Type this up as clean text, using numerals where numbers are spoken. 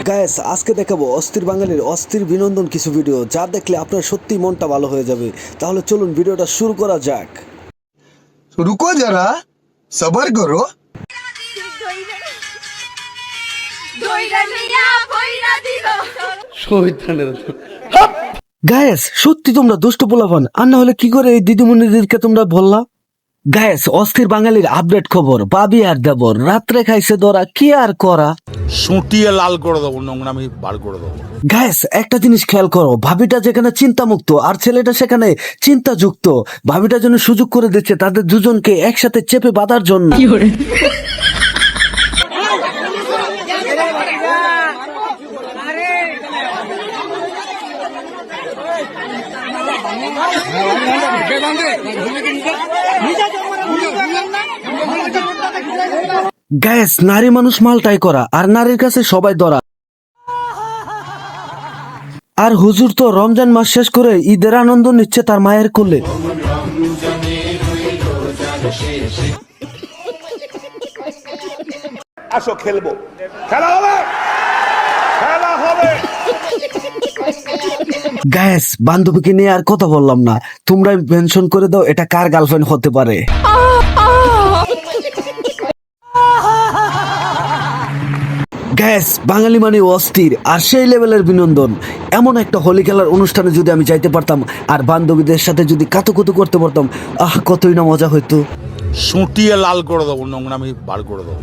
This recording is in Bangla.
গাইস আজকে দেখাবো অস্থির বাঙালির অস্থির বিনোদন কিছু ভিডিও যা দেখলে আপনার সত্যি মনটা ভালো হয়ে যাবে। তাহলে চলুন ভিডিওটা শুরু করা যাক। रुको जरा सबर करो। গায়েস সত্যি তোমরা দুষ্ট পোলাপান, আর না হলে কি করে এই দিদিমণিদেরকে তোমরা বললা? গায়েস অস্থির বাঙালির আপডেট খবর, বাবি আর দেবর রাত্রে খাইছে ধরা, কি আর করা, সুটিয়ে লাল করে দেবো, নোংরামি বার করে দেবো। গায়েস একটা জিনিস খেয়াল করো, ভাবিটা যেখানে চিন্তামুক্ত আর ছেলেটা সেখানে চিন্তাযুক্ত। ভাবিটা যেন সুযোগ করে দিচ্ছে তাদের দুজনকে একসাথে চেপে বাঁধার জন্য। গ্যাস নারী মানুষ মালটাই করা, আর নারীর কাছে সবাই ধরা। আর হুজুর তো রমজান মাস শেষ করে ঈদের আনন্দ নিচ্ছে তার মায়ের কোলে। আসো খেলবো, খেলা হবে, খেলা হবে। গ্যাস বান্ধবীকে নিয়ে আর কথা বললাম না, তোমরা মেনশন করে দাও এটা কার গার্লফ্রেন্ড হতে পারে। গ্যাস বাঙালি মানে অস্থির আর সেই লেভেলের বিনোদন। এমন একটা হোলি খেলার অনুষ্ঠানে যদি আমি যাইতে পারতাম আর বান্ধবীদের সাথে যদি কাতুকুতু করতে পারতাম, কতই না মজা হইতো। সুটিয়ে লাল করে দেবো, নোংরামি বার করে দেবো।